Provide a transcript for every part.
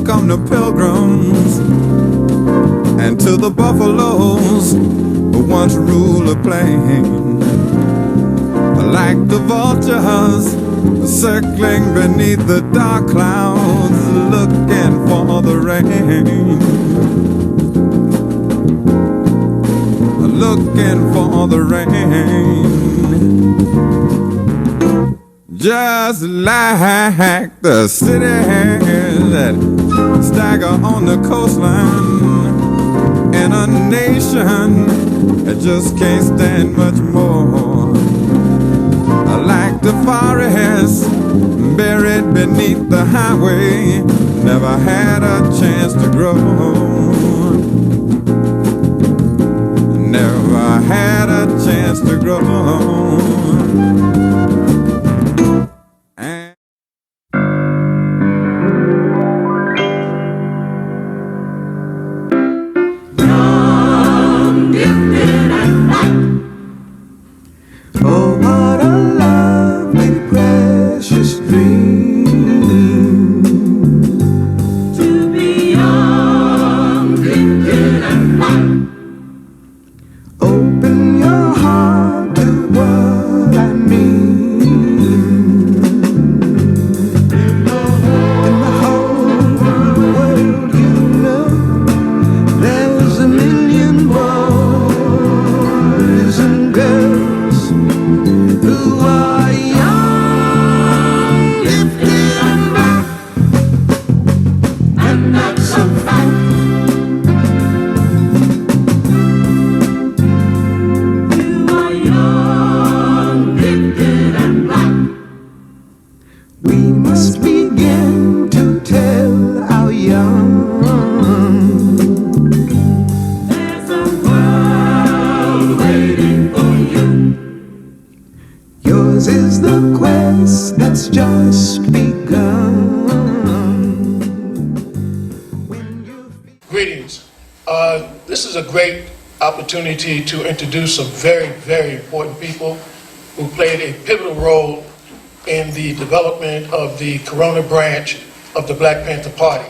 come the pilgrims and to the buffaloes who once ruled the plain. Like the vultures circling beneath the dark clouds, looking for the rain, looking for the rain. Just like the cities that stagger on the coastline in a nation that just can't stand much more. Like the forest buried beneath the highway, never had a chance to grow, never had a chance to grow. Greetings. This is a great opportunity to introduce some very, very important people who played a pivotal role in the development of the Corona branch of the Black Panther Party.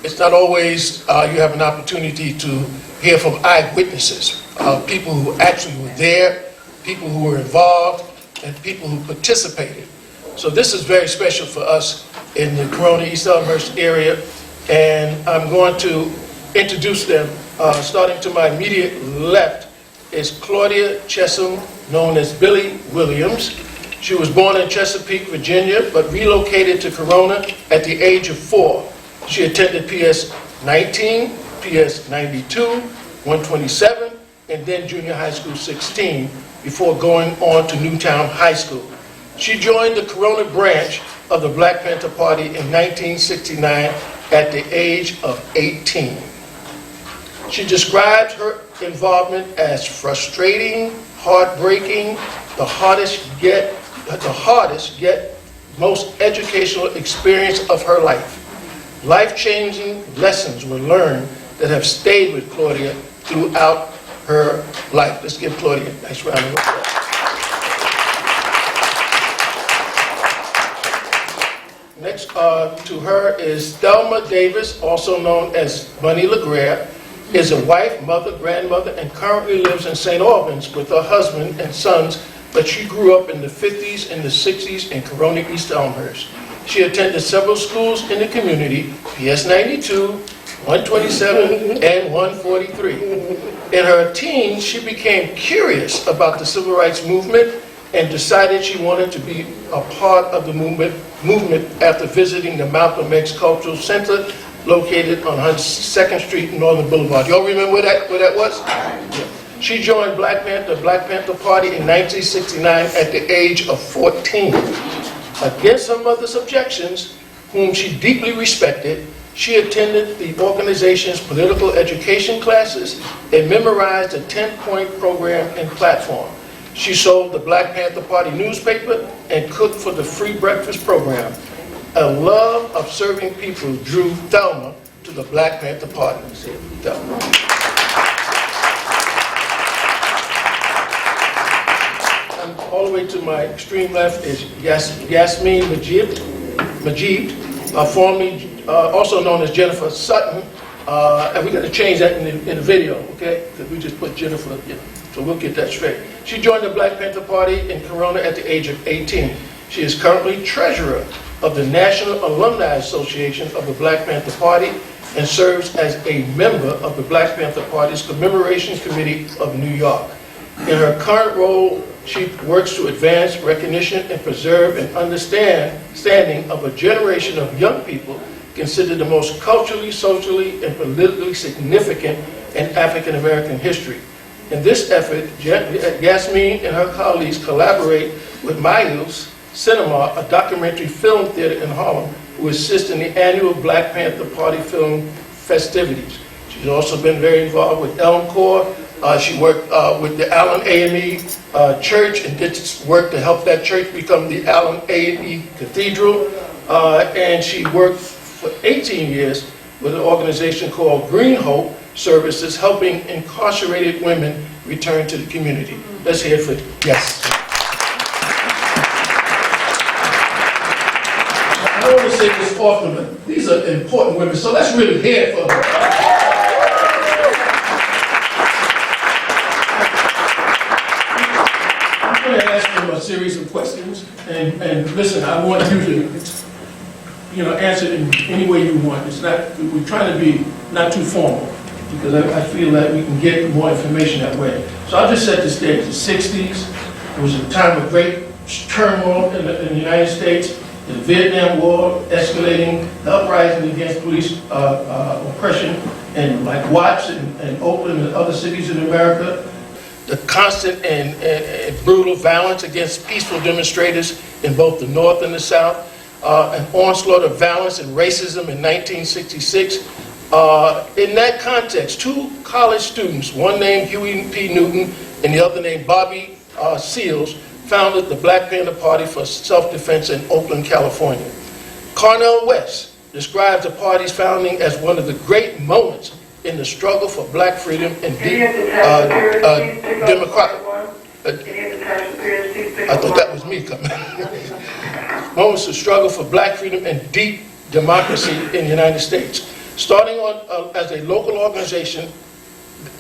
It's not always you have an opportunity to hear from eyewitnesses, people who actually were there, people who were involved, and people who participated. So this is very special for us in the Corona East Elmhurst area, and I'm going to introduce them. Starting to my immediate left is Claudia Chesham, known as Billy Williams. She was born in Chesapeake, Virginia, but relocated to Corona at the age of 4. She attended PS 19, PS 92, 127, and then junior high school 16 before going on to Newtown High School. She joined the Corona branch of the Black Panther Party in 1969 at the age of 18. She described her involvement as frustrating, heartbreaking, the hardest yet most educational experience of her life. Life-changing lessons were learned that have stayed with Claudia throughout her life. Let's give Claudia a nice round of applause. Next to her is Thelma Davis, also known as Bunny LeGrare, is a wife, mother, grandmother, and currently lives in St. Albans with her husband and sons, but she grew up in the 50s and the 60s in Corona East Elmhurst. She attended several schools in the community, PS 92, 127, and 143. In her teens, she became curious about the civil rights movement and decided she wanted to be a part of the movement after visiting the Malcolm X Cultural Center located on 2nd Street and Northern Boulevard. Y'all remember where that was? Yeah. She joined the Black Panther Party in 1969 at the age of 14. Against her mother's objections, whom she deeply respected, she attended the organization's political education classes and memorized a 10-point program and platform. She sold the Black Panther Party newspaper and cooked for the free breakfast program. A love of serving people drew Thelma to the Black Panther Party. Thelma. And all the way to my extreme left is Yasmin Majid, also known as Jennifer Sutton, and we got to change that in the video, okay? Because we just put Jennifer, so we'll get that straight. She joined the Black Panther Party in Corona at the age of 18. She is currently treasurer of the National Alumni Association of the Black Panther Party and serves as a member of the Black Panther Party's Commemoration Committee of New York. In her current role, she works to advance recognition and preserve an understanding of a generation of young people considered the most culturally, socially, and politically significant in African American history. In this effort, Yasmin and her colleagues collaborate with Mayus Cinema, a documentary film theater in Harlem, who assists in the annual Black Panther Party film festivities. She's also been very involved with Elmhurst. She worked with the Allen A&E Church and did work to help that church become the Allen A&E Cathedral. And she worked for 18 years with an organization called Green Hope Services, helping incarcerated women return to the community. Let's hear it for yes. I don't want to say this often, but these are important women, so let's really hear it for them. I'm going to ask them a series of questions, and listen, I want you to, answer it in any way you want. It's not, we're trying to be not too formal, because I feel that we can get more information that way. So I'll just set the stage. The 60s, it was a time of great turmoil in the United States. The Vietnam War escalating, the uprising against police oppression in like Watts and Oakland and other cities in America. The constant and brutal violence against peaceful demonstrators in both the North and the South. An onslaught of violence and racism in 1966. In that context, two college students, one named Huey P. Newton and the other named Bobby Seals, founded the Black Panther Party for Self-Defense in Oakland, California. Cornel West describes the party's founding as one of the great moments in the struggle for black freedom and democratic. I thought that was me coming. Moments of struggle for black freedom and deep democracy in the United States. Starting as a local organization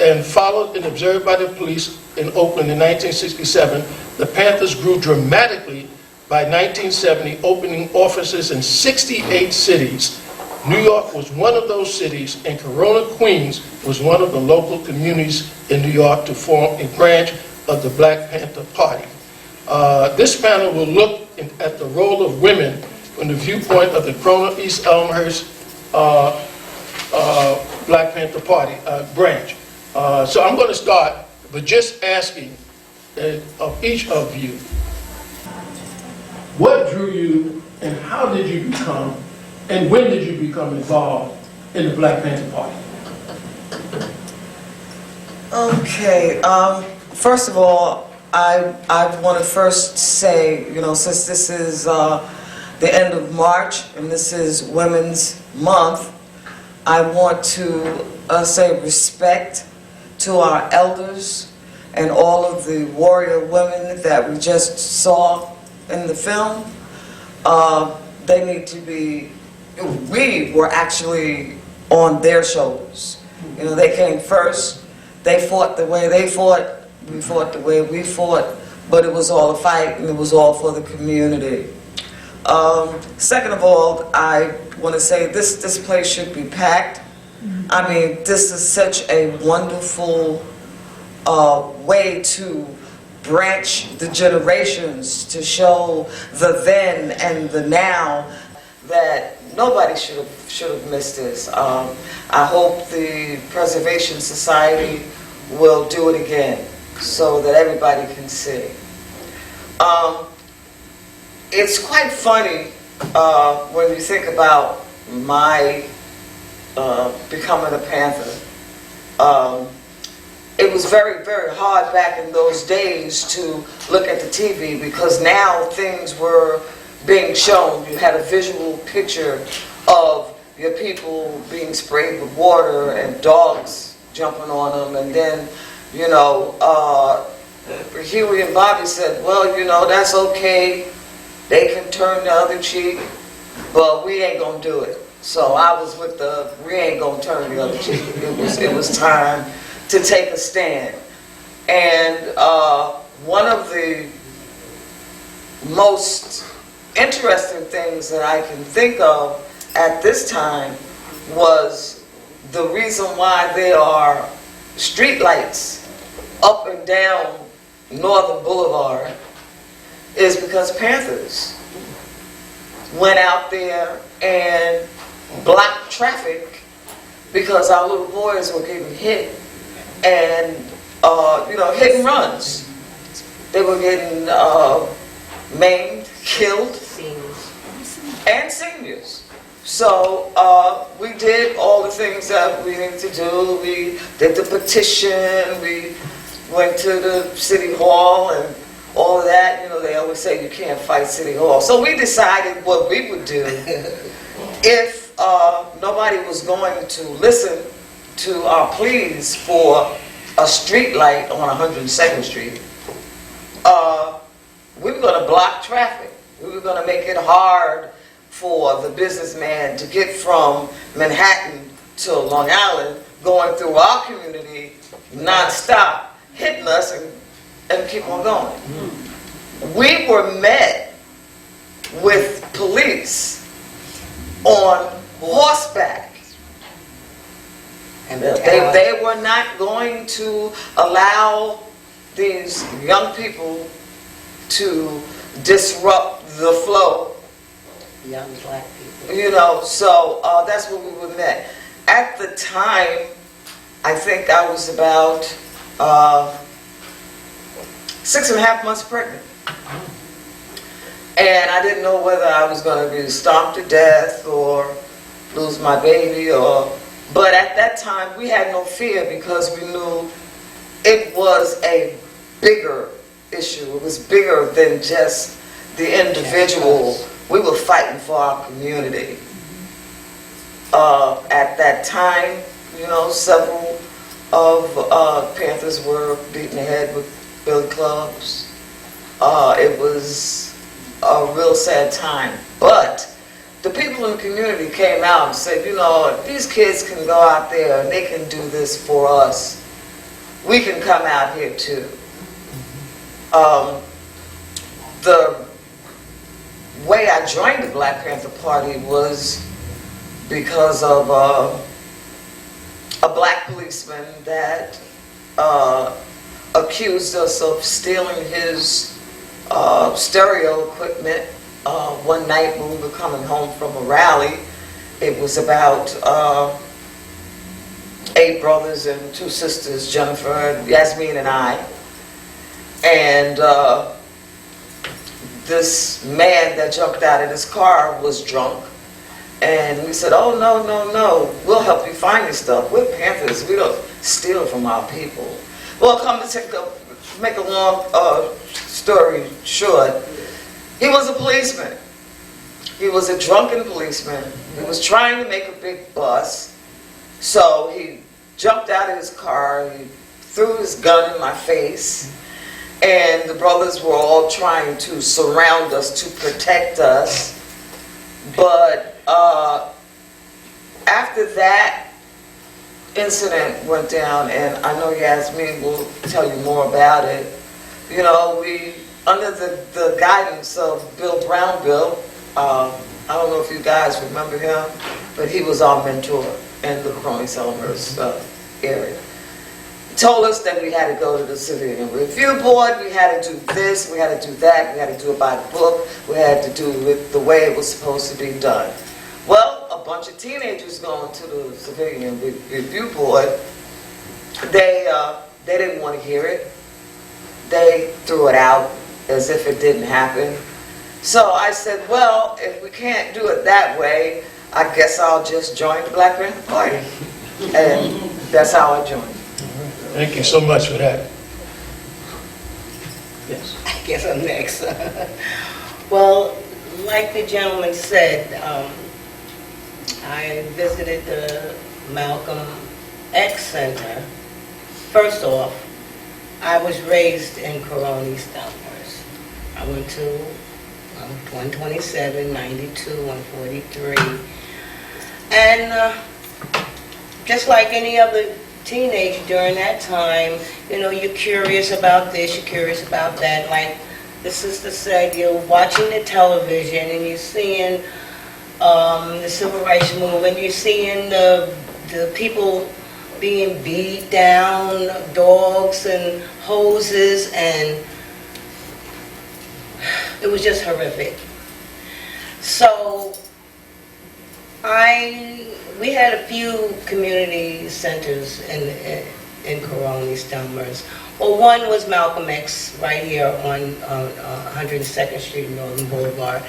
and followed and observed by the police in Oakland in 1967, the Panthers grew dramatically by 1970, opening offices in 68 cities. New York was one of those cities, and Corona, Queens was one of the local communities in New York to form a branch of the Black Panther Party. This panel will look at the role of women from the viewpoint of the Corona East Elmhurst Black Panther Party branch. So I'm going to start with just asking of each of you, what drew you and how did you become, and when did you become involved in the Black Panther Party? Okay, first of all, I want to first say, since this is the end of March and this is Women's Month, I want to say respect to our elders and all of the warrior women that we just saw in the film. They need to be, we were actually on their shoulders. They came first, they fought the way they fought, we fought the way we fought, but it was all a fight and it was all for the community. Second of all, I want to say this place should be packed. I mean, this is such a wonderful way to branch the generations, to show the then and the now, that nobody should have missed this. I hope the Preservation Society will do it again so that everybody can see. It's quite funny when you think about my becoming a Panther. It was very, very hard back in those days to look at the TV, because now things were being shown. You had a visual picture of your people being sprayed with water and dogs jumping on them, and then, Huey and Bobby said, well, that's okay. They can turn the other cheek. but we ain't gonna do it. So I was with the, we ain't gonna turn the other cheek. It was time to take a stand. And one of the most interesting things that I can think of at this time was the reason why there are street lights up and down Northern Boulevard is because Panthers went out there and blocked traffic because our little boys were getting hit and, hit and runs. They were getting maimed, killed, and seniors. So we did all the things that we needed to do. We did the petition, we went to the city hall and all of that. You know, they always say you can't fight city hall. So we decided what we would do if nobody was going to listen to our pleas for a street light on 102nd Street. We were going to block traffic. We were going to make it hard for the businessman to get from Manhattan to Long Island, going through our community nonstop, hitting us and keep on going. We were met with police on horseback. And they were not going to allow these young people to disrupt the flow. Young black people. You know, so that's where we were met. At the time, I think I was about 6.5 months pregnant. And I didn't know whether I was going to be stomped to death or lose my baby but at that time we had no fear because we knew it was a bigger issue. It was bigger than just the individual. We were fighting for our community. At that time, several of Panthers were beaten ahead with billy clubs. It was a real sad time. But the people in the community came out and said, these kids can go out there and they can do this for us. We can come out here too. The way I joined the Black Panther Party was because of a black policeman that accused us of stealing his stereo equipment one night when we were coming home from a rally. It was about 8 brothers and 2 sisters, Jennifer, Yasmin, and I. And this man that jumped out of his car was drunk. And we said, oh, no, we'll help you find your stuff. We're Panthers. We don't steal from our people. Well, make a long story short, he was a policeman. He was a drunken policeman. He was trying to make a big bust. So he jumped out of his car, he threw his gun in my face, and the brothers were all trying to surround us to protect us. But after that incident went down, and I know Yasmin will tell you more about it, we, under the guidance of Bill Brownbill, I don't know if you guys remember him, but he was our mentor in the Cronies Elmhurst area. He told us that we had to go to the Civilian Review Board, we had to do this, we had to do that, we had to do it by the book, we had to do it the way it was supposed to be done. Well, a bunch of teenagers going to the Civilian Review Board, they didn't want to hear it. They threw it out as if it didn't happen. So I said, well, if we can't do it that way, I guess I'll just join the Black Panther Party. And that's how I joined. Thank you so much for that. Yes. I guess I'm next. Well, like the gentleman said, I visited the Malcolm X Center. First off, I was raised in Corona, East Elmhurst. I went to 127, 92, 143. And just like any other teenager during that time, you know, you're curious about this, you're curious about that. Like the sister said, you're watching the television and you're seeing the civil rights movement, you're seeing the people being beat down, dogs and hoses, and it was just horrific. So we had a few community centers in Corona, East Elmhurst. Well, one was Malcolm X right here on 102nd Street, Northern Boulevard.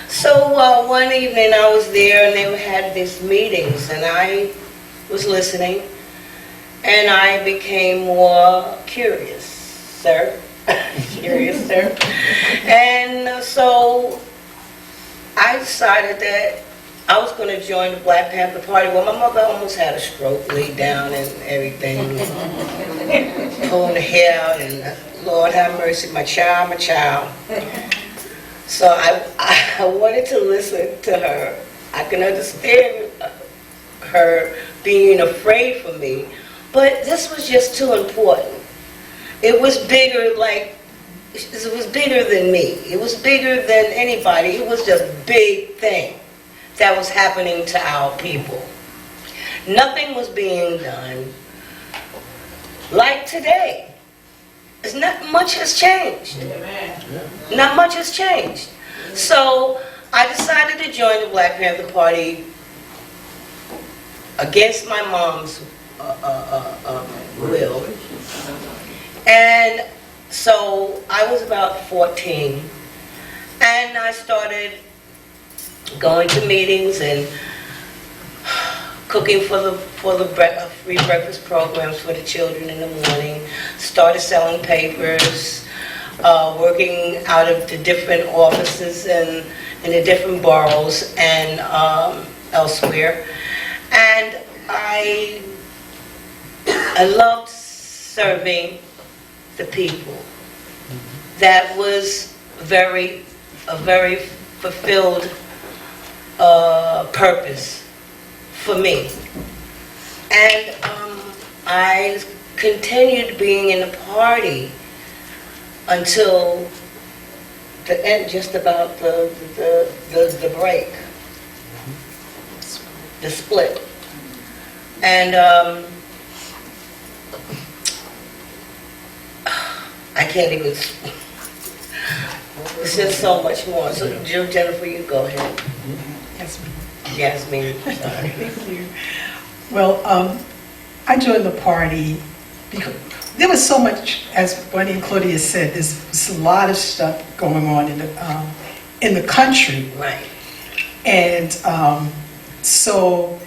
So one evening I was there and they had these meetings and I was listening and I became more curious, sir. Curious, sir. And so I decided that I was going to join the Black Panther Party. Well, my mother almost had a stroke, laid down and everything, pulling the hair out, and Lord have mercy, my child. So I wanted to listen to her. I can understand her being afraid for me, but this was just too important. It was bigger, like, it was bigger than me. It was bigger than anybody. It was a big thing that was happening to our people. Nothing was being done like today. It's not much has changed. Not much has changed. So I decided to join the Black Panther Party against my mom's will. And so I was about 14, and I started going to meetings and cooking for the free breakfast programs for the children in the morning. Started selling papers, working out of the different offices in the different boroughs and elsewhere. And I loved serving the people. That was a very fulfilled purpose for me. And I continued being in the party until the end, just about the break, the split. And I can't even, it's just so much more. So Jennifer, you go ahead. Yasmin, sorry. Thank you. Well, I joined the party because there was so much, as Bunny and Claudia said, there's a lot of stuff going on in the country. Right. And so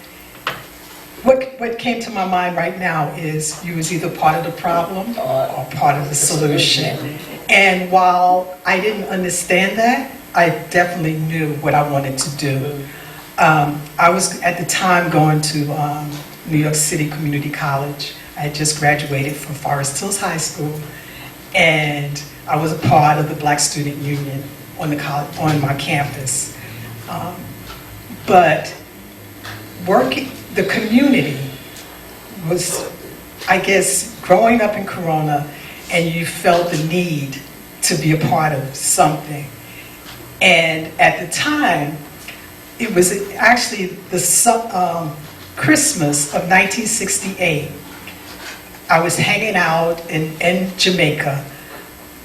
what came to my mind right now is you was either part of the problem or part of the solution. And while I didn't understand that, I definitely knew what I wanted to do. I was at the time going to New York City Community College. I had just graduated from Forest Hills High School, and I was a part of the Black Student Union on my campus. But working, the community was, I guess, growing up in Corona, and you felt the need to be a part of something. And at the time, it was actually the Christmas of 1968. I was hanging out in Jamaica,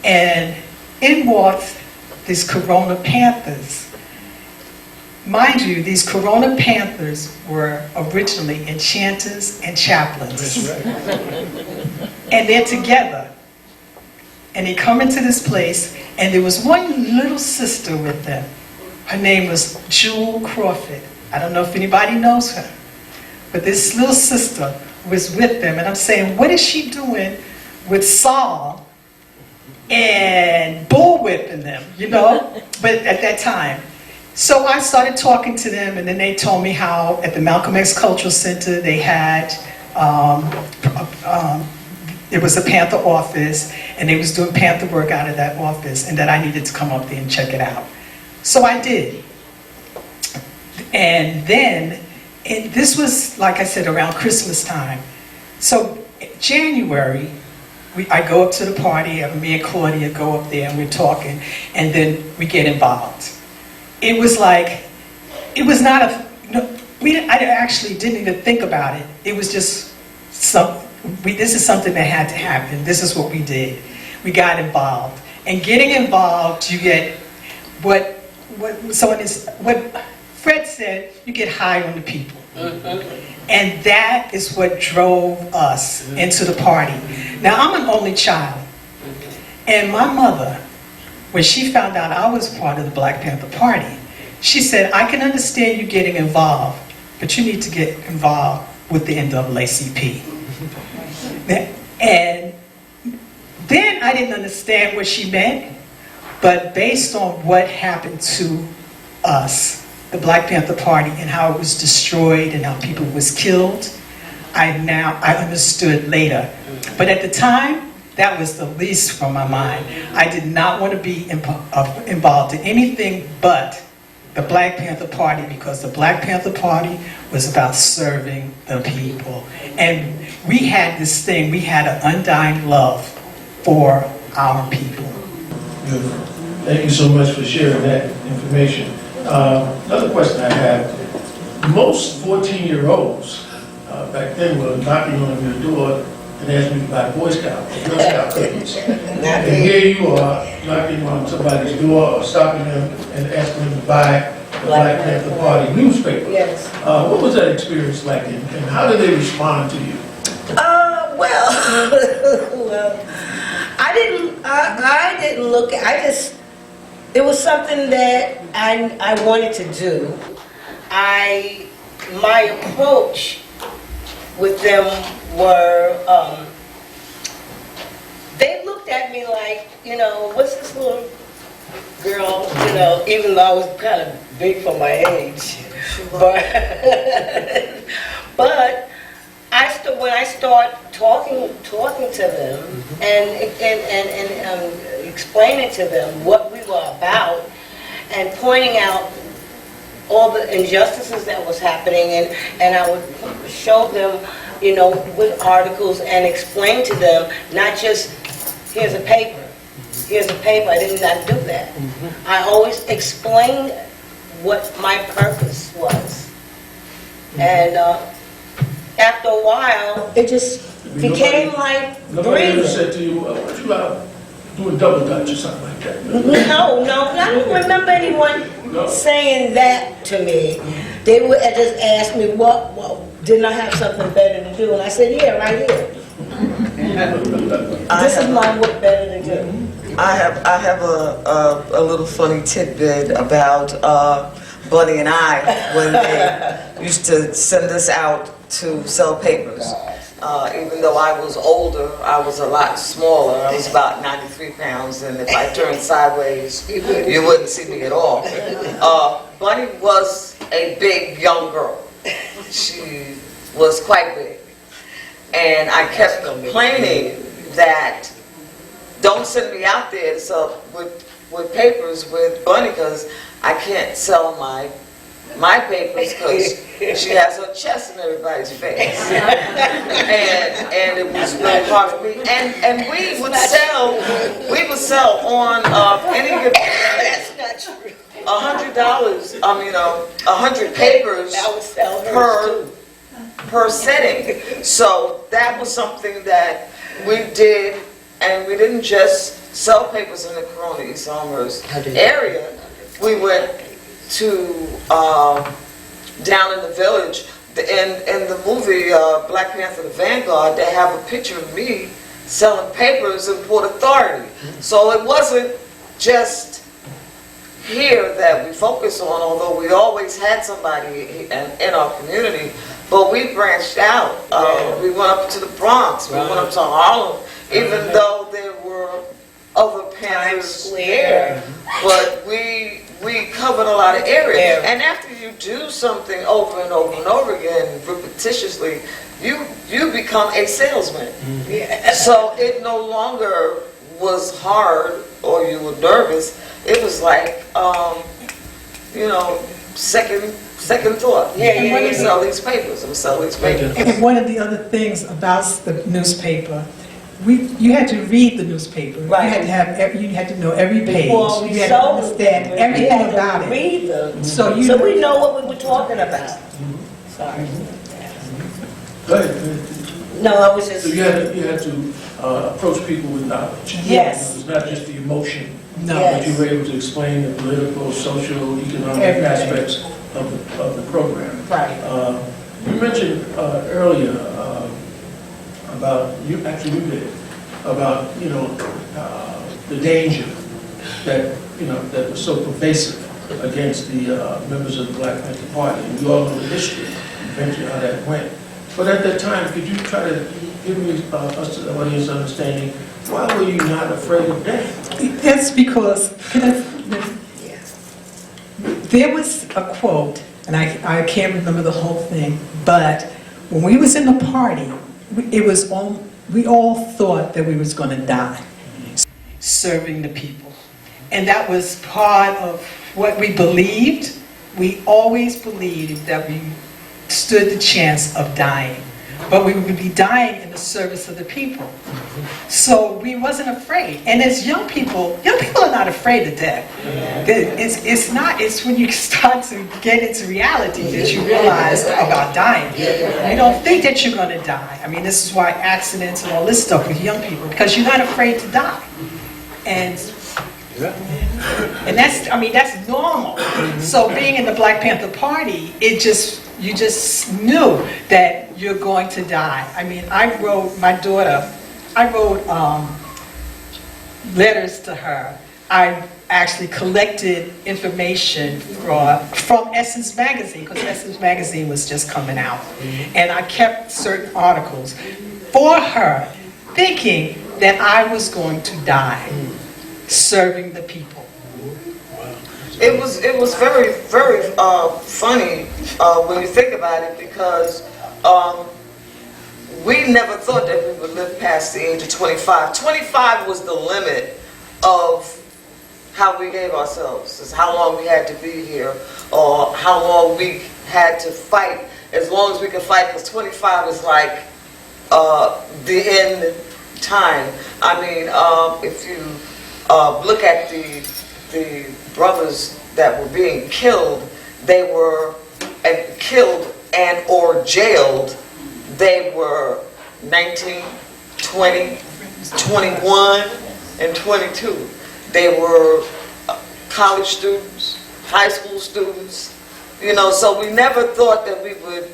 and in walked these Corona Panthers. Mind you, these Corona Panthers were originally enchanters and chaplains. And they're together. And they come into this place, and there was one little sister with them. Her name was Jewel Crawford. I don't know if anybody knows her. But this little sister was with them. And I'm saying, what is she doing with Saul and bullwhipping them, you know? But at that time. So I started talking to them, and then they told me how at the Malcolm X Cultural Center they had, it was a Panther office, and they was doing Panther work out of that office, and that I needed to come up there and check it out. So I did. And then, this was, like I said, around Christmas time. So January, I go up to the party, me and Claudia go up there and we're talking, and then we get involved. It was like, it was not I actually didn't even think about it. It was just, this is something that had to happen. This is what we did. We got involved. And getting involved, you get what Fred said, you get high on the people. And that is what drove us into the party. Now, I'm an only child. And my mother, when she found out I was part of the Black Panther Party, she said, I can understand you getting involved, but you need to get involved with the NAACP. And then I didn't understand what she meant, but based on what happened to us, the Black Panther Party, and how it was destroyed and how people was killed, I understood later. But at the time, that was the least from my mind. I did not want to be involved in anything but the Black Panther Party, because the Black Panther Party was about serving the people. And we had this thing, we had an undying love for our people. Beautiful. Thank you so much for sharing that information. Another question I have, most 14-year-olds back then were knocking on your door and asking you to buy Boy Scout or Girl Scout cookies. And here you are knocking on somebody's door or stopping them and asking them to buy the Black Panther Party newspaper. Yes. What was that experience like, and how did they respond to you? Well, I didn't look at, it was something that I wanted to do. My approach with them were, they looked at me like, what's this little girl, even though I was kind of big for my age. But when I start talking to them and explaining to them what we were about and pointing out all the injustices that was happening, and I would show them, with articles and explain to them, not just here's a paper. I did not do that. I always explained what my purpose was, and after a while, it just became like Nobody ever breathing. said to you, why don't you do a double dutch or something like that? No, I don't remember anyone saying that to me. They would just ask me, what, didn't I have something better to do? And I said, yeah, right here. This is my work better to do. I have a little funny tidbit about Bunny and I when they used to send us out to sell papers. Even though I was older, I was a lot smaller. I was about 93 pounds, and if I turned sideways, you wouldn't see me at all. Bunny was a big young girl. She was quite big. And I kept complaining that don't send me out there to sell with papers with Bunny, because I can't sell my papers because she has her chest in everybody's face. and it was really hard for me. And we would sell on any given That's not true. $100. I mean, 100 papers I would sell hers too. per setting. So that was something that we did, and we didn't just sell papers in the Corona East Elmhurst area. We went to down in the village. In the movie Black Panther: The Vanguard, they have a picture of me selling papers in Port Authority. So it wasn't just here that we focused on, although we always had somebody in our community, but we branched out. We went up to the Bronx, we went up to Harlem, even though there were other Panthers there, but we covered a lot of areas. And after you do something over and over and over again, repetitiously, you become a salesman. So it no longer was hard or you were nervous. It was like, you know, second thought. Yeah, I'm yeah, gonna yeah. sell these papers. I'm gonna sell these papers. And one of the other things about the newspaper, you had to read the newspaper. Right. You had to know every page. Before we You had to sold understand them, we everything had to about it. read them, So you. so we know what we were talking about. Sorry. Go ahead. No, I was So just, you had to approach people with knowledge. Yes. It's not just the emotion. No. But you were able to explain the political, social, economic Everything. aspects of the program. Right. You mentioned earlier about, you did, about, the danger that, that was so pervasive against the members of the Black Panther Party. And you all know the history, eventually how that went. But at that time, could you try to give me, us, the audience, understanding, why were you not afraid of death? That's because there was a quote, and I can't remember the whole thing, but when we was in the party, we all thought that we was going to die serving the people. And that was part of what we believed. We always believed that we stood the chance of dying, but we would be dying in the service of the people. So we wasn't afraid. And as young people are not afraid of death. It's when you start to get into reality that you realize about dying. You don't think that you're going to die. I mean, this is why accidents and all this stuff with young people, because you're not afraid to die. And that's normal. So being in the Black Panther Party, you just knew that you're going to die. I mean, I wrote letters to her. I actually collected information from Essence Magazine, because Essence Magazine was just coming out. And I kept certain articles for her, thinking that I was going to die serving the people. It was very, very funny when you think about it, because we never thought that we would live past the age of 25. 25 was the limit of how we gave ourselves, is how long we had to be here, or how long we had to fight, as long as we could fight, because 25 is like the end time. I mean, if you look at the brothers that were being killed, they were killed and or jailed. They were 19, 20, 21, and 22. They were college students, high school students, so we never thought that we would,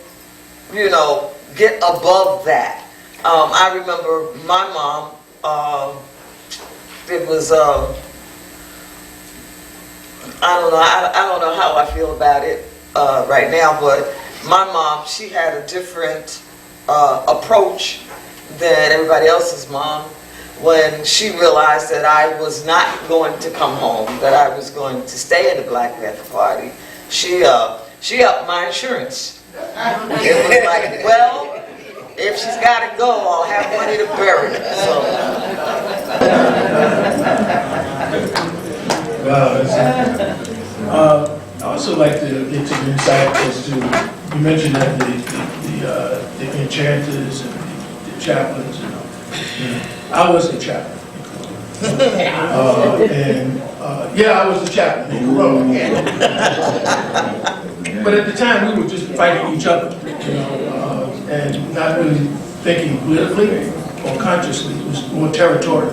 get above that. I remember my mom, it was, I don't know how I feel about it right now, but my mom, she had a different approach than everybody else's mom when she realized that I was not going to come home, that I was going to stay in the Black Panther Party. She upped my insurance. It was like, well, if she's got to go, I'll have money to bury her. So. Wow, I also like to get some insight as to, you mentioned that the enchanters and the chaplains, I was the chaplain. I was the chaplain in Corona. But at the time, we were just fighting each other, and not really thinking politically or consciously. It was more territorial.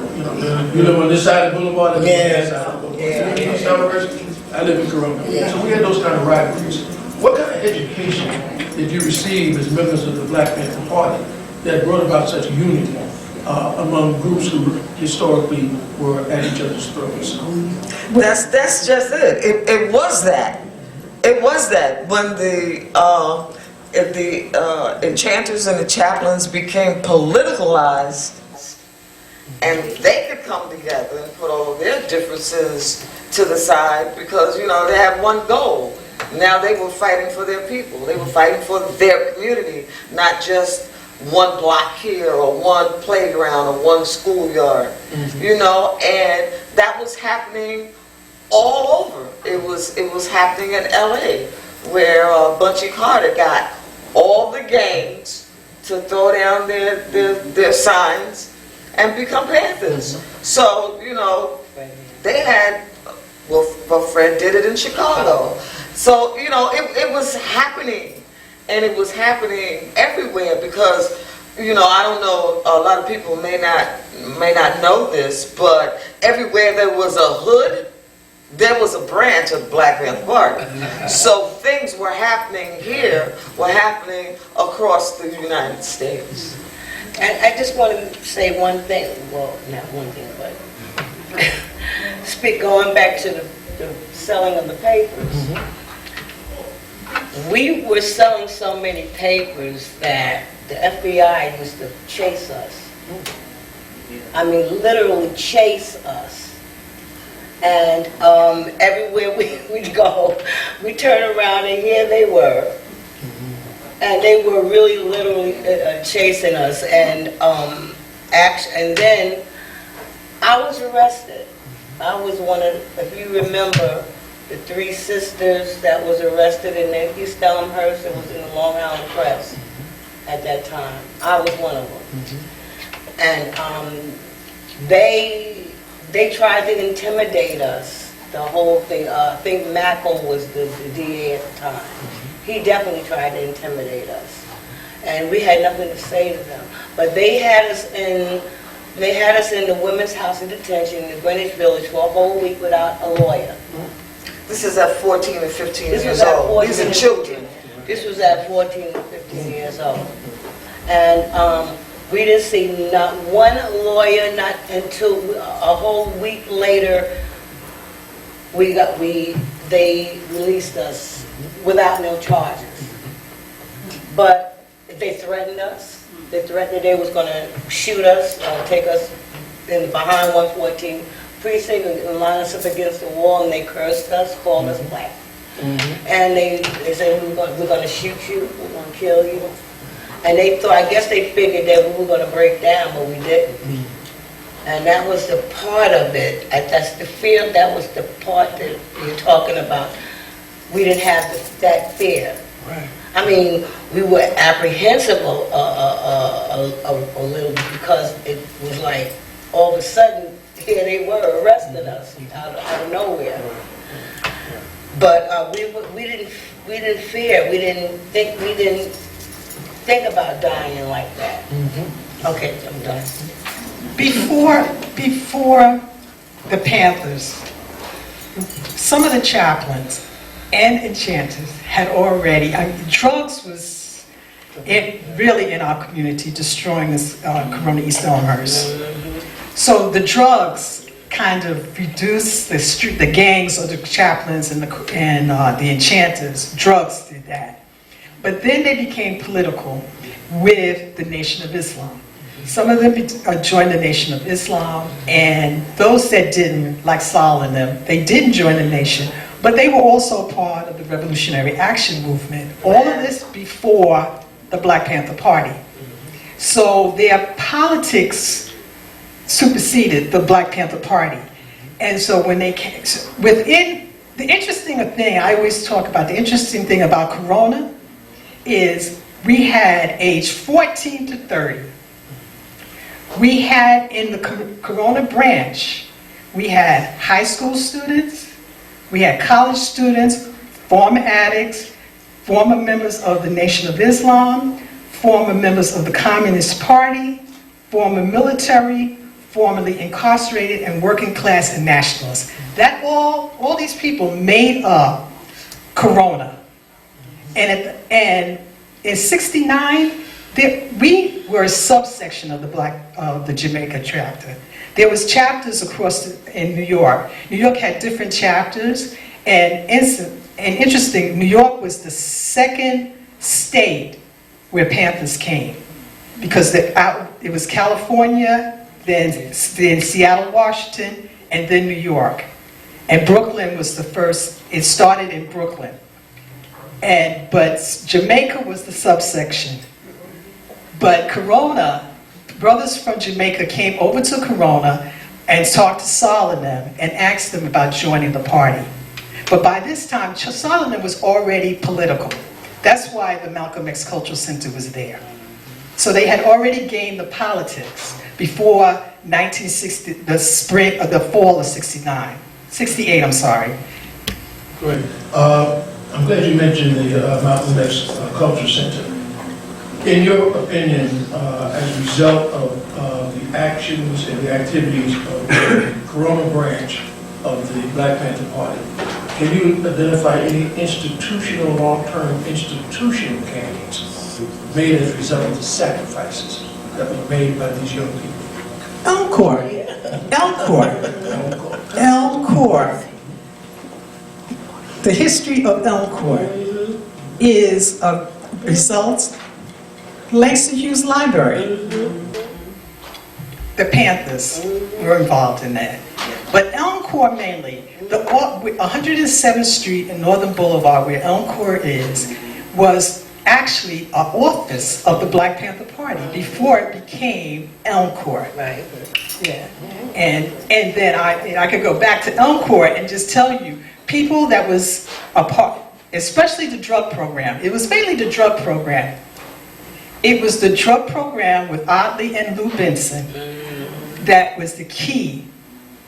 You live on this side of the boulevard, and on that side of the boulevard. I live in Corona. So we had those kind of rivalries. What kind of education did you receive as members of the Black Panther Party that brought about such unity among groups who historically were at each other's throats? That's just it. It was that. It was that when the enchanters and the chaplains became politicalized, and they could come together and put all of their differences to the side, because they had one goal. Now they were fighting for their people. They were fighting for their community, not just one block here or one playground or one schoolyard. And that was happening all over. It was happening in LA, where Bunchy Carter got all the gangs to throw down their signs and become Panthers. So, you know, they had, well, Fred did it in Chicago. So, you know, it was happening, and it was happening everywhere because, you know, I don't know, a lot of people may not know this, but everywhere there was a hood, there was a branch of the Black Panther Party. So things were happening here, were happening across the United States. And I just want to say one thing, well, not one thing, but going back to the selling of the papers. We were selling so many papers that the FBI used to chase us. I mean, literally chase us. And everywhere we'd go, we turn around and here they were. And they were really literally chasing us. And and then I was arrested. I was one of, if you remember, the 3 sisters that was arrested in the East Elmhurst. It was in the Long Island Press at that time. I was one of them. And they tried to intimidate us. The whole thing. I think Mackle was the DA at the time. He definitely tried to intimidate us, and we had nothing to say to them. But they had us in the women's house of detention in the Greenwich Village for a whole week without a lawyer. This is at 14 and 15 This years was at old. 14 These are and children. This was at 14 and 15 years old, and we didn't see not one lawyer, not until a whole week later. They released us without no charges. But they threatened us. They threatened that they was going to shoot us, take us in behind 114 precinct and line us up against the wall, and they cursed us, called us black. And they said, we're going to shoot you, we're going to kill you. And they thought, I guess they figured that we were going to break down, but we didn't. And that was the part of it. That's the fear. That was the part that you're talking about. We didn't have that fear. Right. I mean, we were apprehensive a little bit because it was like all of a sudden here they were arresting us out of nowhere. But we didn't fear. We didn't think about dying like that. Okay, I'm done. Before the Panthers, some of the chaplains and enchanters had already, drugs was really in our community, destroying this Corona East Elmhurst. So the drugs kind of reduced the gangs or the chaplains and the enchanters. Drugs did that. But then they became political with the Nation of Islam. Some of them joined the Nation of Islam, and those that didn't, like Saul and them, they didn't join the nation, but they were also part of the Revolutionary Action Movement. All of this before the Black Panther Party. So their politics superseded the Black Panther Party. And so when they came, within, the interesting thing, I always talk about, the interesting thing about Corona is we had age 14 to 30. We had in the Corona branch, we had high school students, we had college students, former addicts, former members of the Nation of Islam, former members of the Communist Party, former military, formerly incarcerated, and working class and nationalists. That all these people made up Corona. And in '69, we were a subsection of the Jamaica chapter. There was chapters in New York. New York had different chapters, and interesting, New York was the second state where Panthers came, because it was California, then Seattle, Washington, and then New York. And Brooklyn was the first. It started in Brooklyn, but Jamaica was the subsection. But Corona, brothers from Jamaica came over to Corona, and talked to Solomon and asked them about joining the party. But by this time, Solomon was already political. That's why the Malcolm X Cultural Center was there. So they had already gained the politics before 1960, the fall of 68, I'm sorry. Great. I'm glad you mentioned the Malcolm X Cultural Center. In your opinion, as a result of the actions and the activities of the Corona branch of the Black Panther Party, can you identify any institutional, long-term institutional gains made as a result of the sacrifices that were made by these young people? Elmhurst. The history of Elmhurst is a result Langston Hughes Library. The Panthers were involved in that. But Elmhurst mainly, the 107th Street and Northern Boulevard, where Elmhurst is, was actually an office of the Black Panther Party before it became Elmhurst. Right. Yeah. And then I could go back to Elmhurst and just tell you, people that was a part, especially the drug program. It was mainly the drug program. It was the drug program with Oddly and Lou Benson that was the key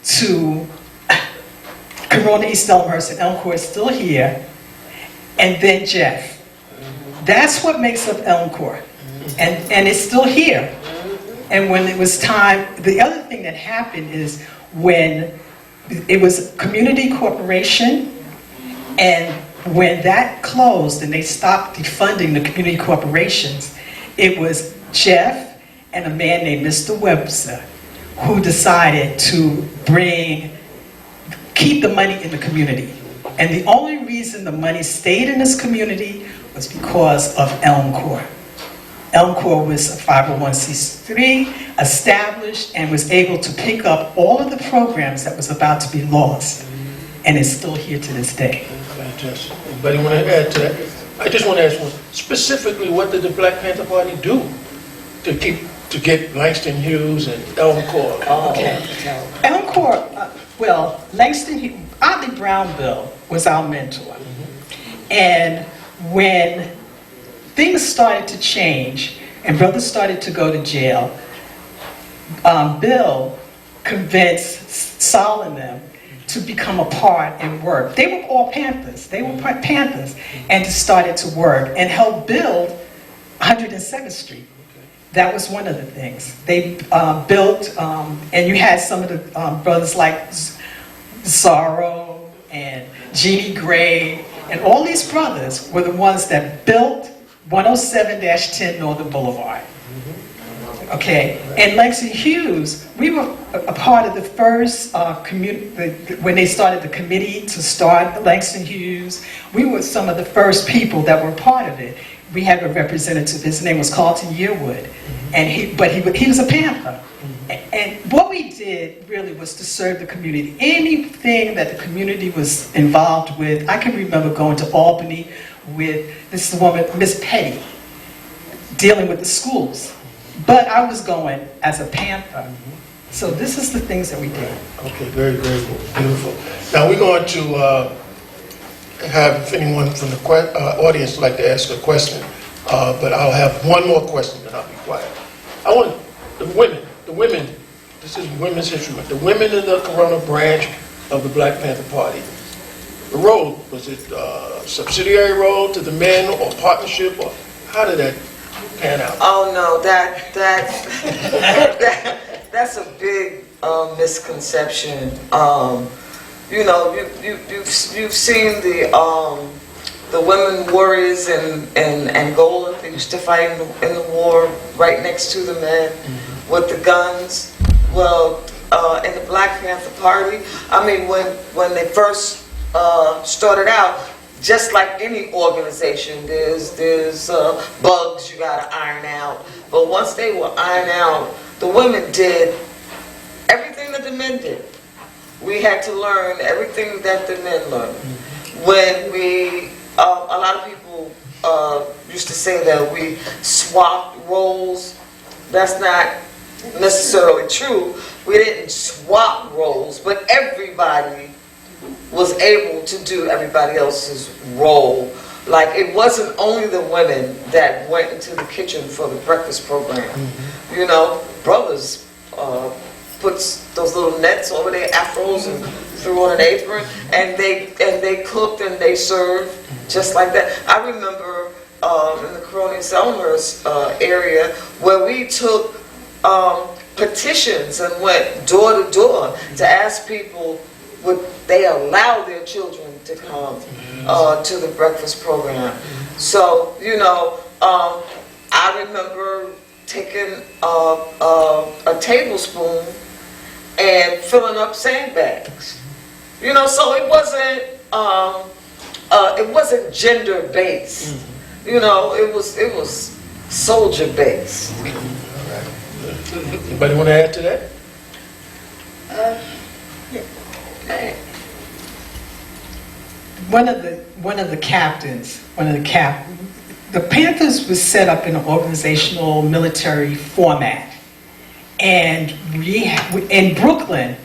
to Corona East Elmhurst, and Elmhurst is still here, and then Jeff. That's what makes up Elmhurst, and it's still here. And when it was time, the other thing that happened is when it was a community corporation, and when that closed and they stopped defunding the community corporations, it was Jeff and a man named Mr. Webster who decided to keep the money in the community. And the only reason the money stayed in this community was because of Elmhurst. Elmhurst was a 501c3, established, and was able to pick up all of the programs that was about to be lost. And it's still here to this day. Fantastic. Anybody want to add to that? I just want to ask one, specifically, what did the Black Panther Party do to get Langston Hughes and Elmhurst? Okay. Elmhurst, Langston Hughes, Oddly Brownbill was our mentor. And when things started to change and brothers started to go to jail, Bill convinced Solomon to become a part and work. They were all Panthers. They were Panthers, and started to work and helped build 107th Street. That was one of the things. They built, and you had some of the brothers like Zorro and Jeannie Gray, and all these brothers were the ones that built 107-10 Northern Boulevard. Okay, and Langston Hughes, we were a part of the first when they started the committee to start Langston Hughes. We were some of the first people that were part of it. We had a representative, his name was Carlton Yearwood, and he was a Panther. And what we did really was to serve the community. Anything that the community was involved with, I can remember going to Albany with this woman, Miss Petty, dealing with the schools. But I was going as a Panther. So this is the things that we did. Okay, very, very beautiful. Now we're going to have, if anyone from the audience would like to ask a question, but I'll have one more question and I'll be quiet. I want the women, this is Women's History Month, the women in the Corona branch of the Black Panther Party. The role, was it a subsidiary role to the men or partnership, or how did that pan out? Oh no, that's a big misconception. You know, you've seen the women warriors in Angola. They used to fight in the war right next to the men with the guns. Well, in the Black Panther Party, I mean, when they first started out, just like any organization, there's bugs you gotta iron out. But once they were ironed out, the women did everything that the men did. We had to learn everything that the men learned. When we, a lot of people used to say that we swapped roles. That's not necessarily true. We didn't swap roles, but everybody was able to do everybody else's role. Like, it wasn't only the women that went into the kitchen for the breakfast program. You know, brothers put those little nets over their afros and threw on an apron, and they cooked and they served just like that. I remember in the Coronius Elmhurst area where we took petitions and went door to door to ask people would they allow their children to come to the breakfast program. So, you know, I remember taking a tablespoon and filling up sandbags. You know, so it wasn't gender based. You know, it was soldier based. Anybody want to add to that? One of the captains, the Panthers was set up in an organizational military format. And in Brooklyn,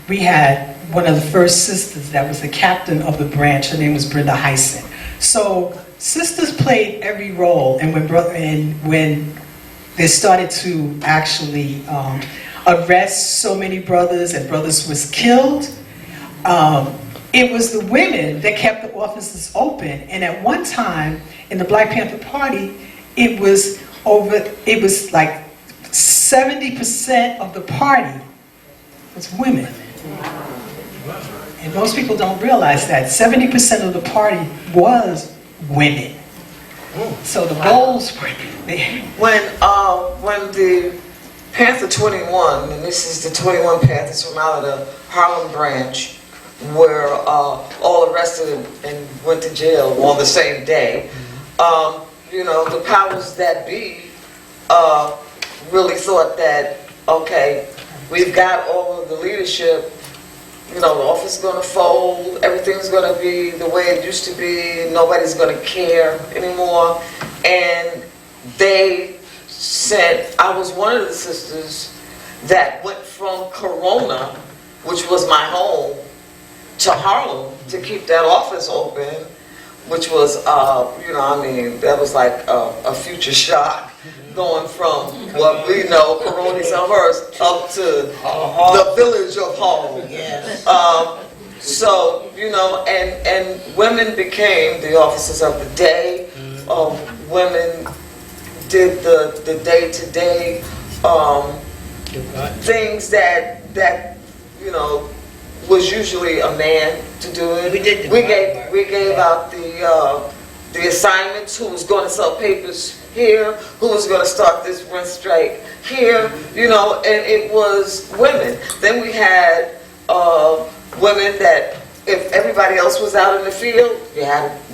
we had one of the first sisters that was the captain of the branch. Her name was Brenda Hyson. So sisters played every role, and when they started to actually arrest so many brothers and brothers was killed, it was the women that kept the offices open. And at one time in the Black Panther Party, it was like 70% of the party was women. And most people don't realize that 70% of the party was women. So the roles were there. When the Panther 21, and this is the 21 Panthers from out of the Harlem branch, were all arrested and went to jail on the same day. You know, the powers that be really thought that, okay, we've got all of the leadership, you know, the office is going to fold, everything's going to be the way it used to be, nobody's going to care anymore. And they said, I was one of the sisters that went from Corona, which was my home, to Harlem to keep that office open, which was, you know, I mean, that was like a future shock, going from what we know, Coronius Elmhurst, up to the village of Harlem. Yes. So, you know, and women became the officers of the day. Women did the day-to-day things that you know was usually a man to do it. We did the we grunt gave out the assignments, who was going to sell papers here, who was going to start this rent strike here, you know, and it was women. Then we had women that, if everybody else was out in the field,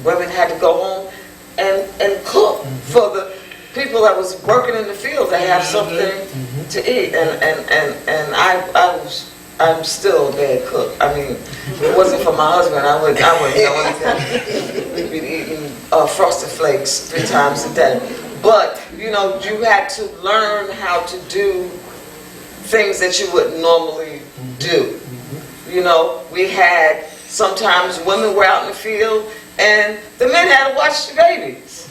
women had to go home and cook for the people that was working in the field to have something to eat. And I'm still a bad cook. I mean, if it wasn't for my husband, I wouldn't know anything. We'd be eating Frosted Flakes 3 times a day. But, you know, you had to learn how to do things that you wouldn't normally do. You know, we had, sometimes women were out in the field and the men had to watch the babies.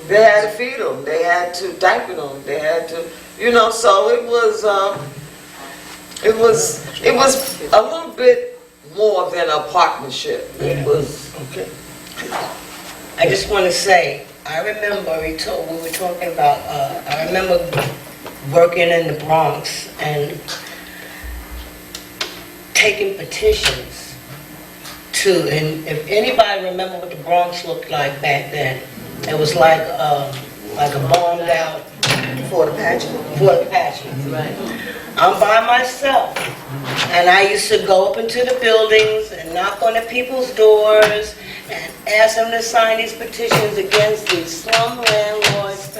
They had to feed them. They had to diaper them. They had to, you know, so it was a little bit more than a partnership. It was Okay. I just want to say, I remember we were talking about, I remember working in the Bronx and taking petitions and if anybody remember what the Bronx looked like back then, it was like a bombed out for the pageant. Right. I'm by myself, and I used to go up into the buildings and knock on the people's doors and ask them to sign these petitions against these slum landlords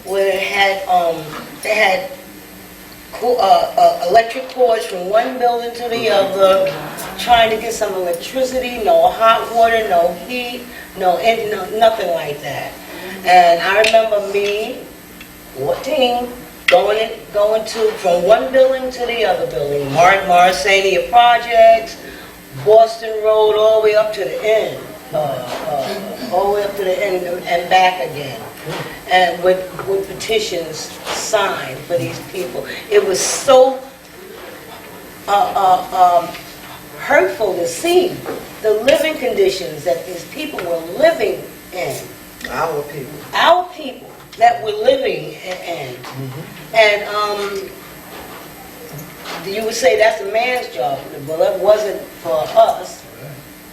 where they had electric cords from one building to the other, trying to get some electricity, no hot water, no heat, nothing like that. And I remember me, 14, going to from one building to the other building, Marsania Projects, Boston Road, all the way up to the end, all the way up to the end and back again, and with petitions signed for these people. It was so hurtful to see the living conditions that these people were living in. Our people. Our people that we're living in. And you would say that's a man's job. Well, it wasn't for us.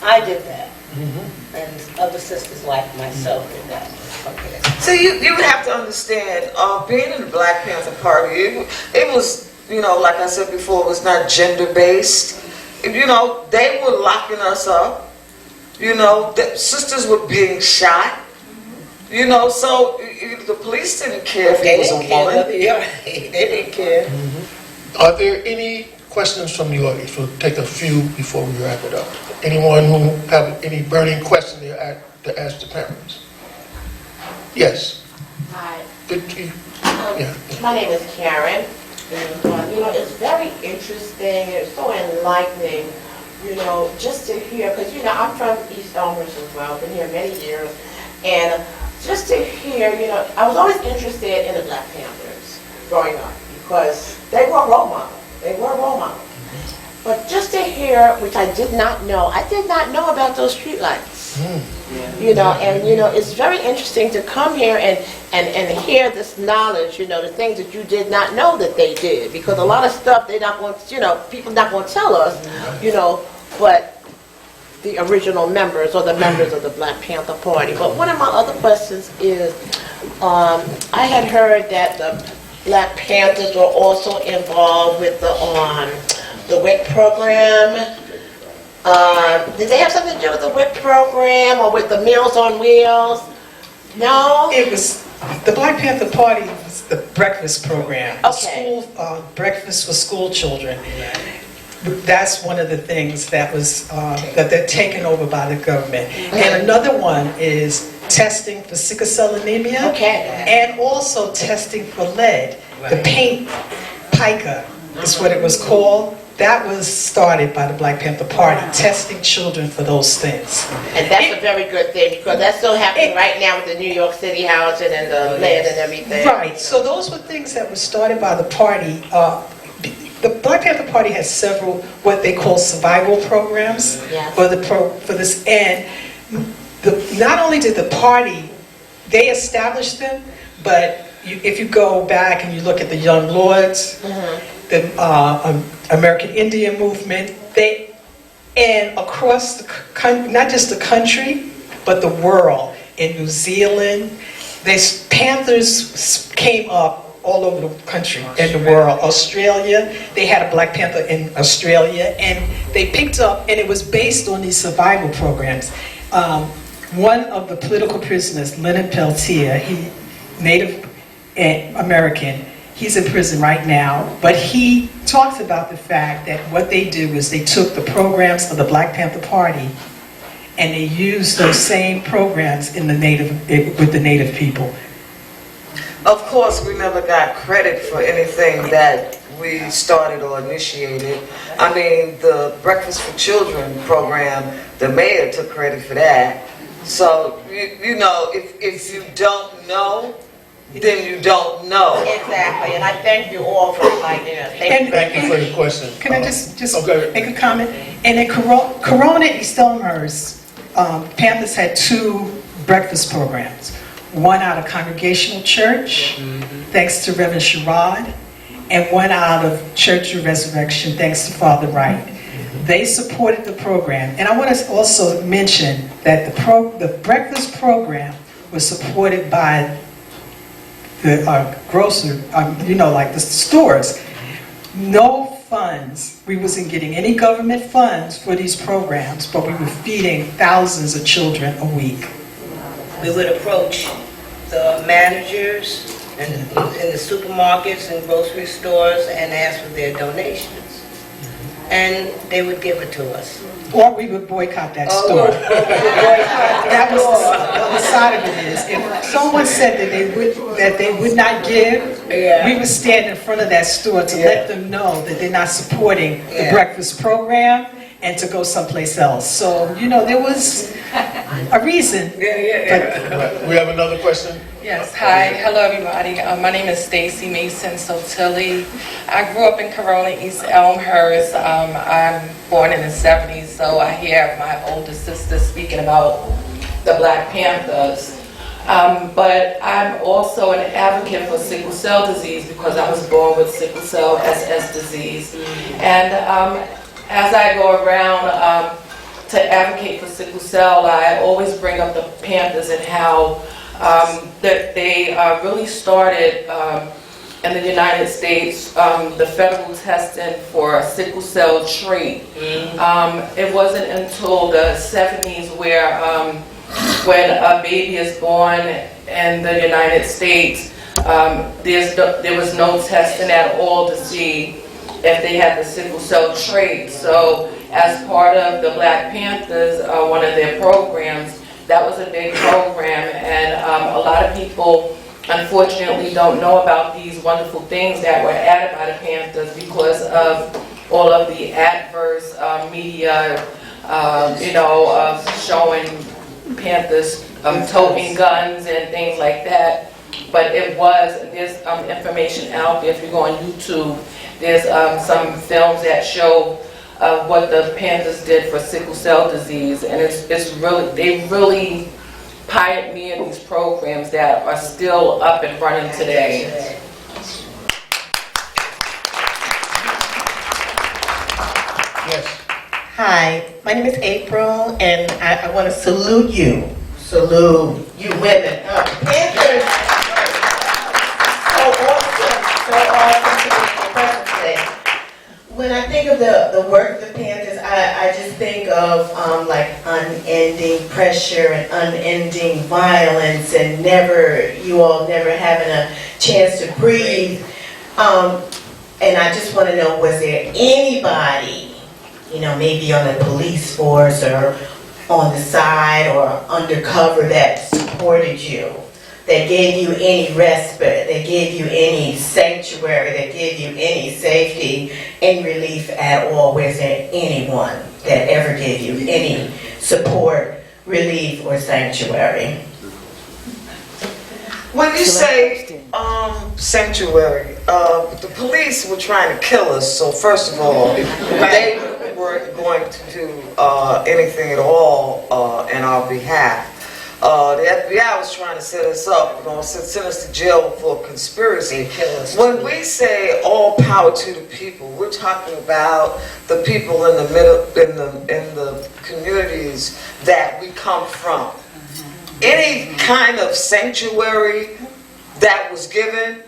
I did that. And other sisters like myself did that. Okay. So you have to understand, being in the Black Panther Party, it was, like I said before, it was not gender-based. They were locking us up. The sisters were being shot. So the police didn't care if it was a woman. They didn't care. Are there any questions from the audience? We'll take a few before we wrap it up. Anyone who have any burning question to ask the parents? Yes. Hi. Yeah. My name is Karen. And, it's very interesting. It's so enlightening, just to hear, because, I'm from East Elmhurst as well. Been here many years. And just to hear, I was always interested in the Black Panthers growing up because they were role models. They were role models. But just to hear, which I did not know about those streetlights. It's very interesting to come here and hear this knowledge, the things that you did not know that they did. Because a lot of stuff they're not going to, people not going to tell us, but the original members or the members of the Black Panther Party. But one of my other questions is, I had heard that the Black Panthers were also involved with the WIC program. Did they have something to do with the WIC program or with the Meals on Wheels? No? It was, the Black Panther Party was the breakfast program. Okay. School, breakfast for school children. That's one of the things that was, that they're taken over by the government. And another one is testing for sickle cell anemia. Okay. And also testing for lead. The paint pica is what it was called. That was started by the Black Panther Party, testing children for those things. And that's a very good thing because that's still happening right now with the New York City housing and the lead and everything. Right, so those were things that were started by the party. The Black Panther Party has several what they call survival programs for this. And not only did the party, they established them, but if you go back and you look at the Young Lords, the American Indian movement, and across the country, not just the country, but the world, in New Zealand, Panthers came up all over the country and the world. Australia, they had a Black Panther in Australia, and they picked up, and it was based on these survival programs. One of the political prisoners, Leonard Peltier, he Native American, he's in prison right now, but he talks about the fact that what they did was they took the programs of the Black Panther Party and they used those same programs in with the Native people. Of course, we never got credit for anything that we started or initiated. I mean, the Breakfast for Children program, the mayor took credit for that. So, if you don't know, then you don't know. Exactly, and I thank you all for enlightening us. Thank you for your question. Can I just okay. make a comment? And in Corona, East Elmhurst, Panthers had 2 breakfast programs. One out of Congregational Church, thanks to Reverend Sherrod, and one out of Church of Resurrection, thanks to Father Wright. They supported the program. And I want to also mention that the breakfast program was supported by the grocer, like the stores. No funds. We wasn't getting any government funds for these programs, but we were feeding thousands of children a week. We would approach the managers in the supermarkets and grocery stores and ask for their donations. And they would give it to us. Or we would boycott that store. That was the other side of it is, if someone said that they would not give, Yeah. We would stand in front of that store to let them know that they're not supporting the Yeah. breakfast program and to go someplace else. So, you know, there was a reason. We have another question. Yes, hi, hello everybody. My name is Stacy Mason Sotilli. I grew up in Corona, East Elmhurst. I'm born in the 70s, so I hear my older sister speaking about the Black Panthers. But I'm also an advocate for sickle cell disease because I was born with sickle cell SS disease. And as I go around to advocate for sickle cell, I always bring up the Panthers and how that they really started in the United States, the federal testing for sickle cell trait. It wasn't until the 70s where when a baby is born in the United States, there was no testing at all to see if they had the sickle cell trait. So as part of the Black Panthers, one of their programs, that was a big program, and a lot of people unfortunately don't know about these wonderful things that were added by the Panthers because of all of the adverse media, showing Panthers toting guns and things like that. But there's information out there. If you go on YouTube, there's some films that show what the Panthers did for sickle cell disease, and they really pioneered these programs that are still up and running today. Yes. Hi, my name is April, and I want to salute you. Salute you women. Panthers. So awesome to be in presence today. When I think of the work of the Panthers, I just think of like unending pressure and unending violence and you all never having a chance to breathe. And I just want to know, was there anybody, maybe on the police force or on the side or undercover that supported you, that gave you any respite, that gave you any sanctuary, that gave you any safety, any relief at all? Was there anyone that ever gave you any support, relief, or sanctuary? When you say sanctuary, the police were trying to kill us, so first of all, they weren't going to do anything at all in our behalf. The FBI was trying to set us up, send us to jail for conspiracy. When we say all power to the people, we're talking about the people in the middle, in the communities that we come from. Any kind of sanctuary that was given,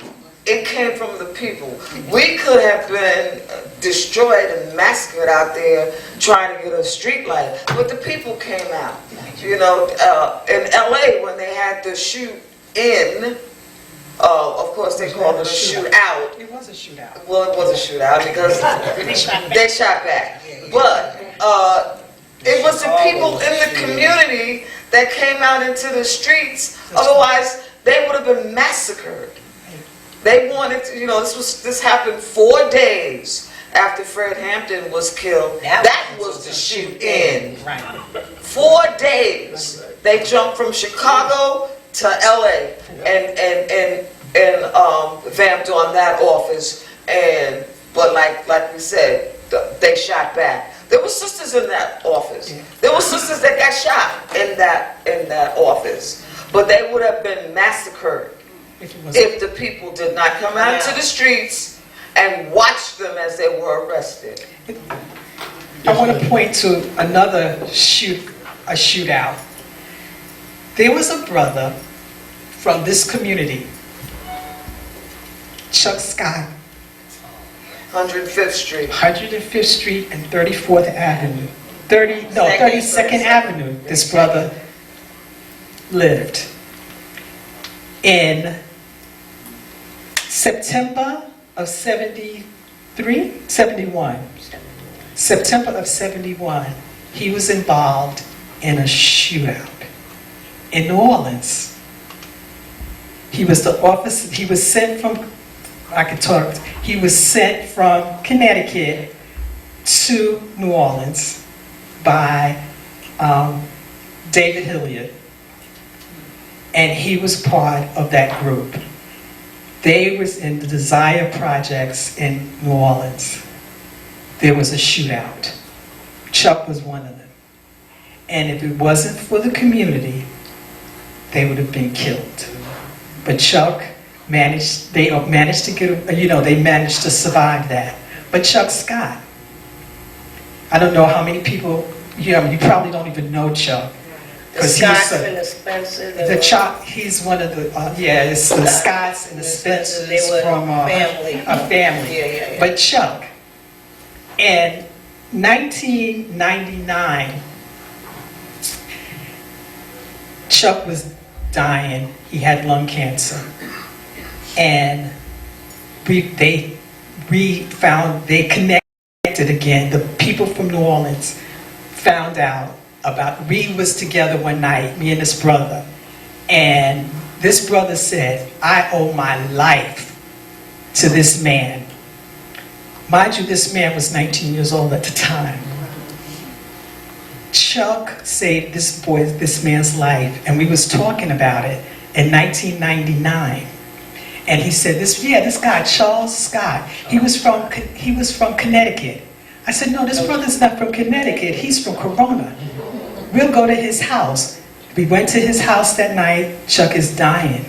it came from the people. We could have been destroyed and massacred out there trying to get a street light, but the people came out. In LA, when they had the shoot in, of course they called it a shootout. It was a shootout. Well, it was a shootout because they shot back. But it was the people in the community that came out into the streets. Otherwise, they would have been massacred. They wanted to, this happened 4 days after Fred Hampton was killed. That was the shoot in. 4 days. They jumped from Chicago to LA and vamped on that office. But like we said, they shot back. There were sisters in that office. There were sisters that got shot in that office. But they would have been massacred if the people did not come out into the streets and watch them as they were arrested. I want to point to another shootout. There was a brother from this community, Chuck Scott, 105th Street. 105th Street and 34th Avenue. 32nd Avenue, this brother lived. In September of 71, September of 71, he was involved in a shootout in New Orleans. He was sent from I could talk. He was sent from Connecticut to New Orleans by David Hilliard, and he was part of that group. They was in the Desire Projects in New Orleans. There was a shootout. Chuck was one of them. And if it wasn't for the community, they would have been killed. But Chuck managed, they managed to get, they managed to survive that. But Chuck Scott, I don't know how many people, you probably don't even know Chuck. The Scotts and the Spencers. The Chuck, he's one of the, it's the Scotts and the Spencers They were from family. a family. Yeah. But Chuck, in 1999, Chuck was dying. He had lung cancer. And they connected again. The people from New Orleans found out about, we was together one night, me and this brother. And this brother said, I owe my life to this man. Mind you, this man was 19 years old at the time. Chuck saved this man's life, and we was talking about it in 1999. And he said, this guy, Charles Scott, he was from Connecticut. I said, no, this brother's not from Connecticut, he's from Corona. We'll go to his house. We went to his house that night. Chuck is dying.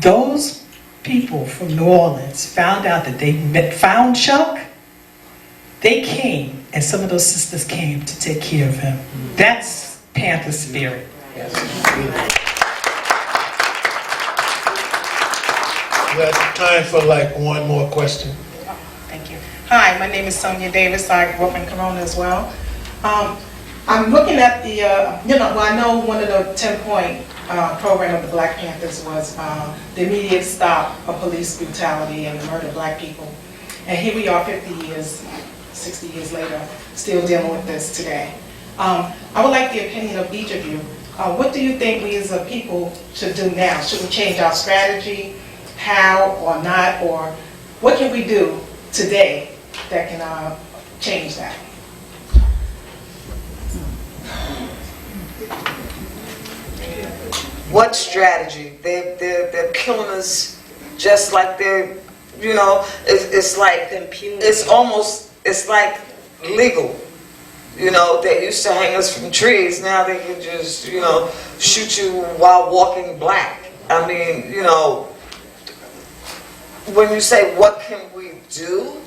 Those people from New Orleans found out that they found Chuck. They came, and some of those sisters came to take care of him. That's Panther spirit. We have time for like one more question. Thank you. Hi, my name is Sonia Davis. I grew up in Corona as well. I'm looking at the, I know one of the 10-point program of the Black Panthers was the immediate stop of police brutality and the murder of black people. And here we are 50 years, 60 years later, still dealing with this today. I would like the opinion of each of you. What do you think we as a people should do now? Should we change our strategy? How or not? Or what can we do today that can change that? What strategy? They're killing us just like they're, it's like, it's like legal. They used to hang us from trees, now they can just, shoot you while walking black. I mean, when you say what can we do,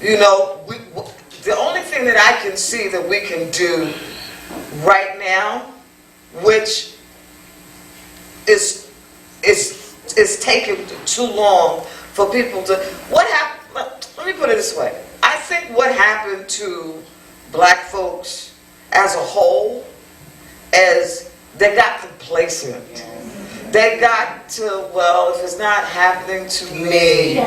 the only thing that I can see that we can do right now, which is taking too long for people to, what happened, let me put it this way, I think what happened to black folks as a whole is they got complacent. They got to, well, if it's not happening to me,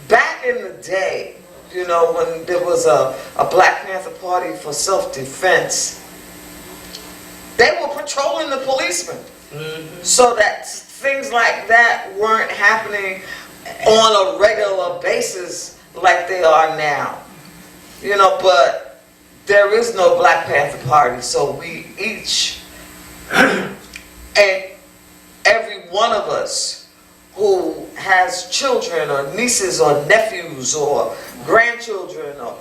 back in the day, when there was a Black Panther Party for self-defense, they were patrolling the policemen, so that things like that weren't happening on a regular basis like they are now. But there is no Black Panther Party, so we each, and every one of us who has children or nieces or nephews or grandchildren, or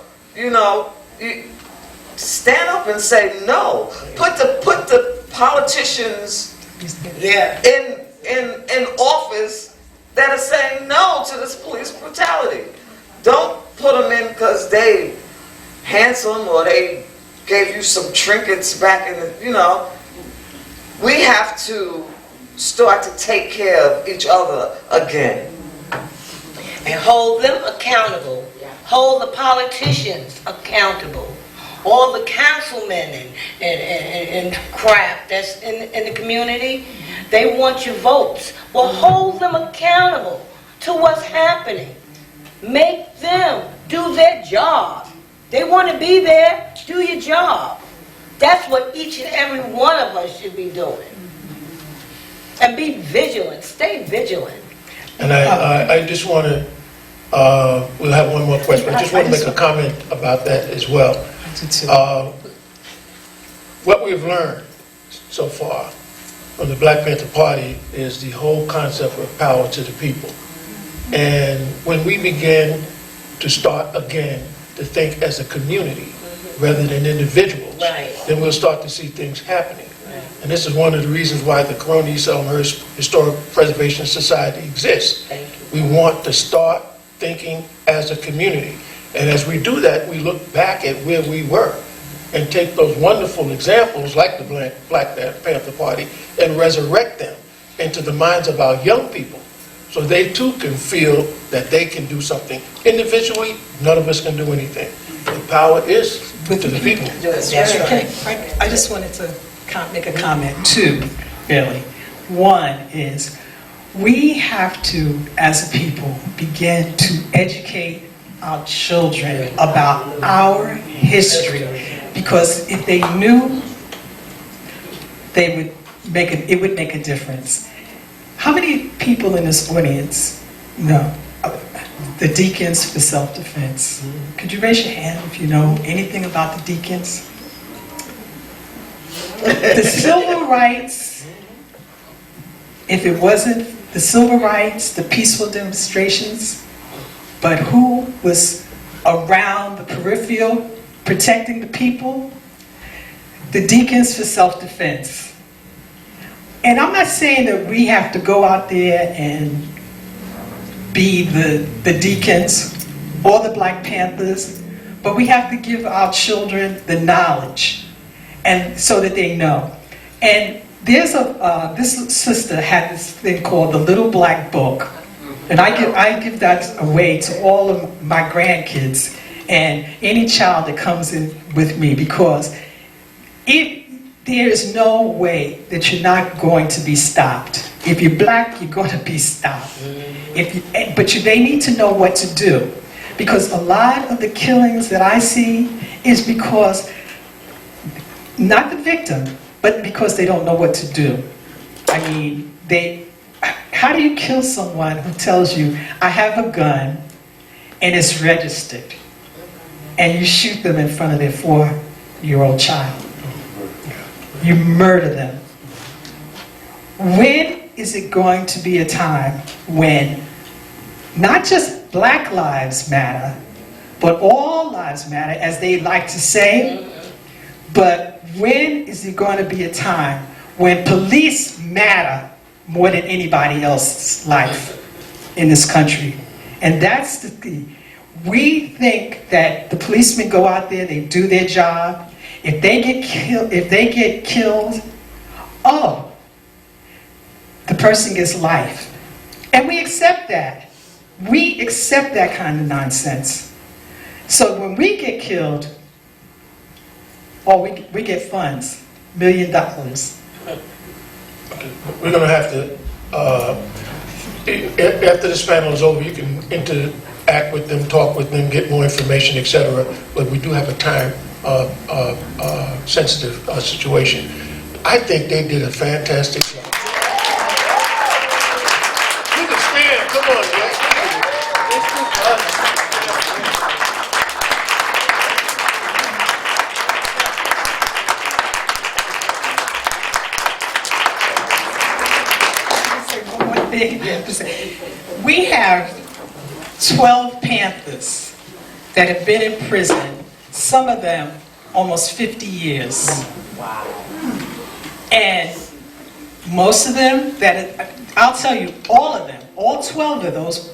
stand up and say no. Put the politicians in office that are saying no to this police brutality. Don't put them in because they handsome or they gave you some trinkets back in the, we have to start to take care of each other again. And hold them accountable. Hold the politicians accountable. All the councilmen and crap that's in the community, they want your votes. Well, hold them accountable to what's happening. Make them do their job. They want to be there, do your job. That's what each and every one of us should be doing. And be vigilant, stay vigilant. And I just want to, we'll have one more question. I just want to make a comment about that as well. What we've learned so far from the Black Panther Party is the whole concept of power to the people. And when we begin to start again to think as a community rather than individuals, then we'll start to see things happening. And this is one of the reasons why the Corona East Elmhurst Historic Preservation Society exists. We want to start thinking as a community. And as we do that, we look back at where we were and take those wonderful examples like the Black Panther Party and resurrect them into the minds of our young people so they too can feel that they can do something. Individually, none of us can do anything. The power is to the people. That's right. I just wanted to make a comment too, really. One is we have to, as a people, begin to educate our children about our history, because if they knew, it would make a difference. How many people in this audience know the Deacons for Self-Defense? Could you raise your hand if you know anything about the Deacons? The civil rights, if it wasn't the civil rights, the peaceful demonstrations, but who was around the peripheral protecting the people? The Deacons for Self-Defense. And I'm not saying that we have to go out there and be the Deacons or the Black Panthers, but we have to give our children the knowledge, and so that they know. And there's this sister had this thing called the Little Black Book, and I give that away to all of my grandkids and any child that comes in with me, because there is no way that you're not going to be stopped. If you're Black, you're going to be stopped. But they need to know what to do, because a lot of the killings that I see is because, not the victim, but because they don't know what to do. I mean, how do you kill someone who tells you, I have a gun and it's registered, and you shoot them in front of their 4-year-old child? You murder them. When is it going to be a time when not just Black lives matter, but all lives matter, as they like to say? But when is it going to be a time when police matter more than anybody else's life in this country? And that's the thing. We think that the policemen go out there, they do their job. If they get killed, oh, the person gets life. And we accept that. We accept that kind of nonsense. So when we get killed, we get funds, $1 million. We're going to have to, after this panel is over, you can interact with them, talk with them, get more information, etc. But we do have a time sensitive situation. I think they did a fantastic job. You can stand, come on, yes. We have 12 Panthers that have been in prison, some of them almost 50 years. Wow. And most of them, I'll tell you, all of them, all 12 of those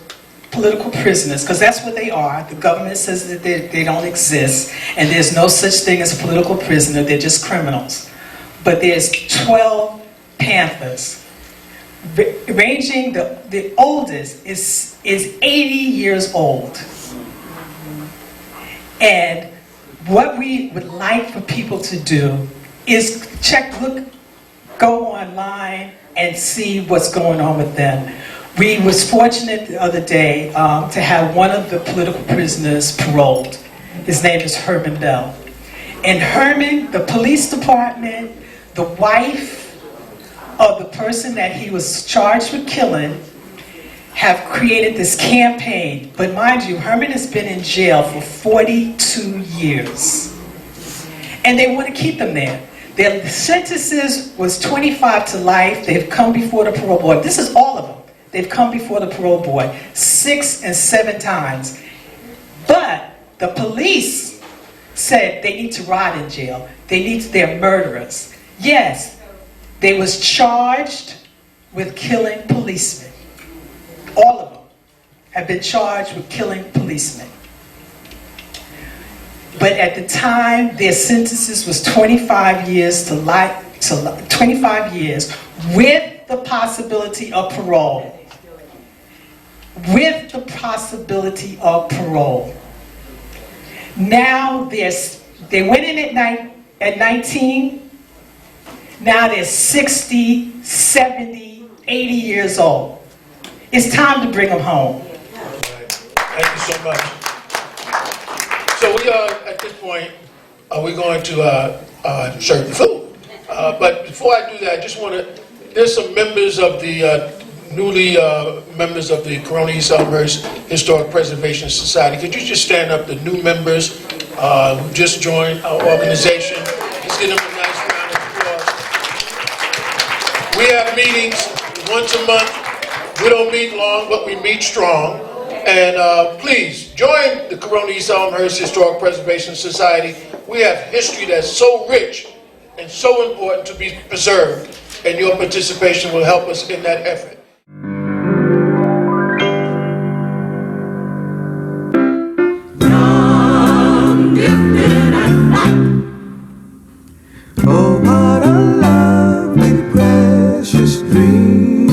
political prisoners, because that's what they are. The government says that they don't exist, and the's no such thing as a political prisoner, they're just criminals. But there's 12 Panthers. Ranging, the oldest is 80 years old. And what we would like for people to do is go online and see what's going on with them. We was fortunate the other day to have one of the political prisoners paroled. His name is Herman Bell. And Herman, the police department, the wife, of the person that he was charged with killing have created this campaign. But mind you, Herman has been in jail for 42 years. And they want to keep him there. Their sentences was 25 to life. They've come before the parole board. This is all of them. They've come before the parole board 6 and 7 times. But the police said they need to rot in jail. They're murderers. Yes, they was charged with killing policemen. All of them have been charged with killing policemen. But at the time, their sentences was 25 years to life, 25 years with the possibility of parole. With the possibility of parole. Now they went in at 19. Now they're 60, 70, 80 years old. It's time to bring them home. Thank you so much. So we are, at this point, we're going to serve the food. But before I do that, I just want to, there's some members of the, newly members of the Corona East Elmhurst Historic Preservation Society. Could you just stand up, the new members who just joined our organization? Let's give them a nice round of applause. We have meetings once a month. We don't meet long, but we meet strong. And please, join the Corona East Elmhurst Historic Preservation Society. We have history that's so rich and so important to be preserved, and your participation will help us in that effort. Oh, what a lovely, precious dream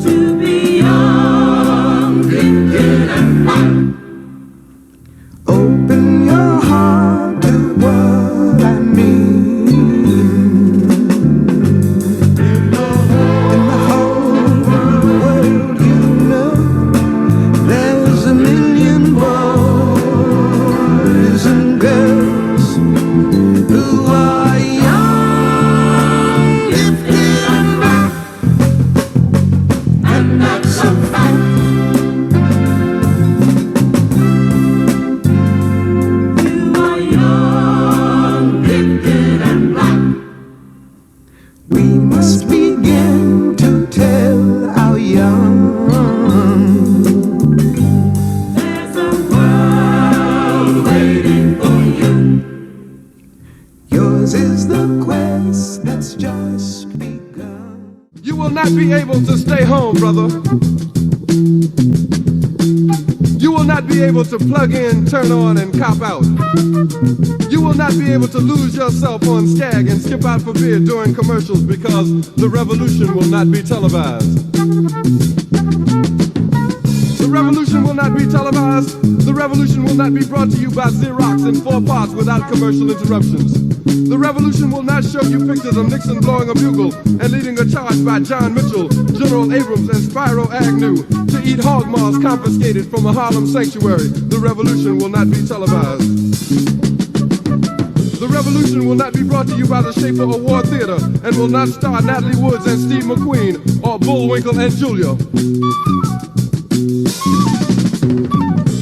to be young, gifted, and fun. Open your heart to what I mean. In the whole world, you know, there's a million boys and girls who are young, gifted, and bright, and that's a fact. You are young, gifted, and black. We must begin to tell our young. There's a world waiting for you. Yours is the quest that's just begun. You will not be able to stay home, brother. You will not be able to plug in, turn on, and cop out. You will not be able to lose yourself on Skag and skip out for beer during commercials because the revolution will not be televised. The revolution will not be televised. The revolution will not be brought to you by Xerox in 4 parts without commercial interruptions. The revolution will not show you pictures of Nixon blowing a bugle and leading a charge by John Mitchell, General Abrams, and Spyro Agnew to eat hog maws confiscated from a Harlem sanctuary. The revolution will not be televised. The revolution will not be brought to you by the Schaefer Award Theater and will not star Natalie Woods and Steve McQueen or Bullwinkle and Julia.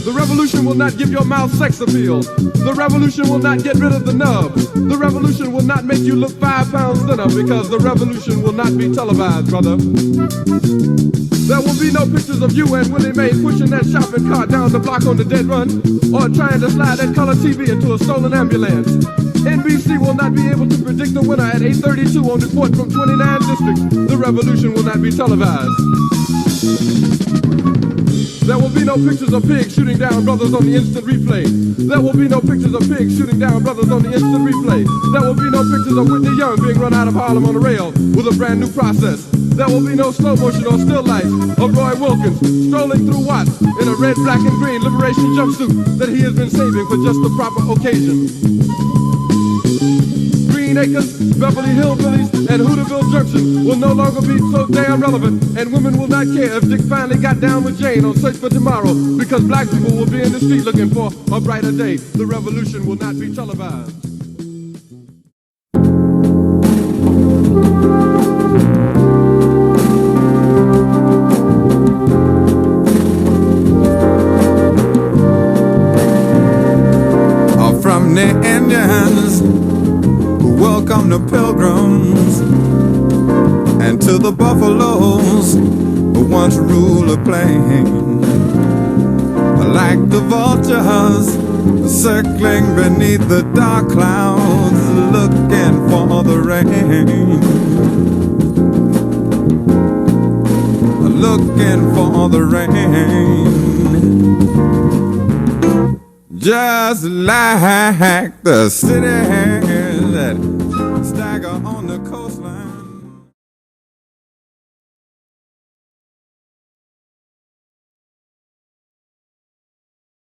The revolution will not give your mouth sex appeal. The revolution will not get rid of the nub. The revolution will not make you look 5 pounds thinner because the revolution will not be televised, brother. There will be no pictures of you and Willie Mae pushing that shopping cart down the block on the dead run or trying to slide that color TV into a stolen ambulance. NBC will not be able to predict the winner at 8:32 on report from 29 districts. The revolution will not be televised. There will be no pictures of pigs shooting down brothers on the instant replay. There will be no pictures of pigs shooting down brothers on the instant replay. There will be no pictures of Whitney Young being run out of Harlem on a rail with a brand new process. There will be no slow motion or still life of Roy Wilkins strolling through Watts in a red, black, and green liberation jumpsuit that he has been saving for just the proper occasion. Green Acres, Beverly Hillbillies, and Hooterville Junction will no longer be so damn relevant, and women will not care if Dick finally got down with Jane on Search for Tomorrow, because black people will be in the street looking for a brighter day. The revolution will not be televised. from the pilgrims and to the buffaloes who once ruled a plain. Like the vultures circling beneath the dark clouds, looking for the rain, looking for the rain. Just like the cities that stagger on the coastline.